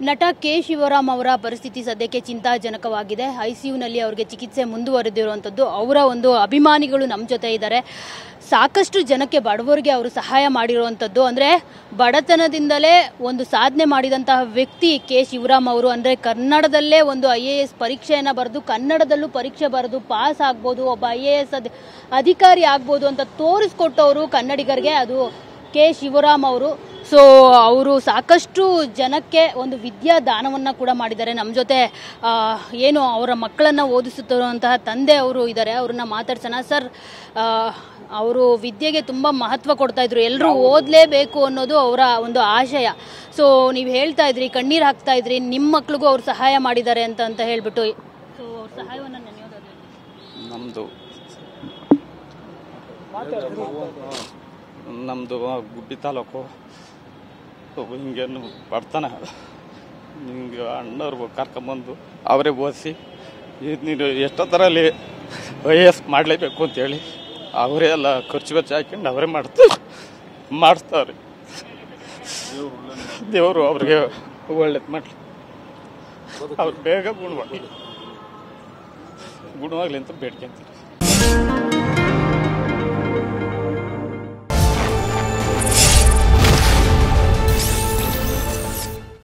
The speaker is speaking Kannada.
ನಟ ಕೆ ಶಿವರಾಮ್ ಅವರ ಪರಿಸ್ಥಿತಿ ಸದ್ಯಕ್ಕೆ ಚಿಂತಾಜನಕವಾಗಿದೆ. ಐಸಿಯುನಲ್ಲಿ ಅವರಿಗೆ ಚಿಕಿತ್ಸೆ ಮುಂದುವರೆದಿರುವಂಥದ್ದು. ಅವರ ಒಂದು ಅಭಿಮಾನಿಗಳು ನಮ್ಮ ಜೊತೆ ಇದ್ದಾರೆ. ಸಾಕಷ್ಟು ಜನಕ್ಕೆ ಬಡವರಿಗೆ ಅವರು ಸಹಾಯ ಮಾಡಿರುವಂಥದ್ದು. ಅಂದರೆ ಬಡತನದಿಂದಲೇ ಒಂದು ಸಾಧನೆ ಮಾಡಿದಂತಹ ವ್ಯಕ್ತಿ ಕೆ ಶಿವರಾಮ್ ಅವರು. ಅಂದರೆ ಕನ್ನಡದಲ್ಲೇ ಒಂದು IAS ಪರೀಕ್ಷೆಯನ್ನು ಬರೆದು ಕನ್ನಡದಲ್ಲೂ ಪರೀಕ್ಷೆ ಬರೆದು ಪಾಸ್ ಆಗ್ಬೋದು, ಒಬ್ಬ IAS ಅಧಿಕಾರಿ ಆಗ್ಬೋದು ಅಂತ ತೋರಿಸ್ಕೊಟ್ಟವರು ಕನ್ನಡಿಗರಿಗೆ ಅದು ಕೆ ಶಿವರಾಮ್ ಅವರು. ಸೊ ಅವರು ಸಾಕಷ್ಟು ಜನಕ್ಕೆ ಒಂದು ವಿದ್ಯಾ ದಾನವನ್ನು ಕೂಡ ಮಾಡಿದ್ದಾರೆ. ನಮ್ಮ ಜೊತೆ ಏನು ಅವರ ಮಕ್ಕಳನ್ನು ಓದಿಸುತ್ತಿರುವಂತಹ ತಂದೆ ಅವರು ಇದ್ದಾರೆ, ಅವ್ರನ್ನ ಮಾತಾಡ್ಸೋಣ. ಸರ್, ಅವರು ವಿದ್ಯೆಗೆ ತುಂಬ ಮಹತ್ವ ಕೊಡ್ತಾ ಇದ್ರು. ಎಲ್ಲರೂ ಓದಲೇಬೇಕು ಅನ್ನೋದು ಅವರ ಒಂದು ಆಶಯ. ಸೊ ನೀವು ಹೇಳ್ತಾ ಇದ್ರಿ, ಕಣ್ಣೀರು ಹಾಕ್ತಾ ಇದ್ರಿ, ನಿಮ್ಮ ಮಕ್ಳಿಗೂ ಅವ್ರು ಸಹಾಯ ಮಾಡಿದ್ದಾರೆ ಅಂತ ಹೇಳ್ಬಿಟ್ಟು. ಸೊ ಅವ್ರ ಸಹಾಯವನ್ನು ನಮ್ಮದು ಗುಬ್ಬಿ ತಾಲೂಕು. ಹಿಂಗೇನು ಬಡ್ತಾನೆ ಹಿಂಗೆ ಅಣ್ಣವ್ರು ಕರ್ಕೊಂಬಂದು ಅವರೇ ಓದಿಸಿ ನೀನು ಎಷ್ಟೋ ಥರಲ್ಲಿ IAS ಮಾಡಲೇಬೇಕು ಅಂತೇಳಿ ಅವರೇ ಎಲ್ಲ ಖರ್ಚು ವೆಚ್ಚ ಹಾಕೊಂಡು ಅವರೇ ಮಾಡಿಸ್ತಾವ್ರಿ. ದೇವರು ಅವ್ರಿಗೆ ಒಳ್ಳೇದು ಮಾಡಲಿ, ಅವ್ರು ಬೇಗ ಗುಣವಾಗಲಿ ಅಂತ ಬೇಡ್ಕೊಂತೀನಿ.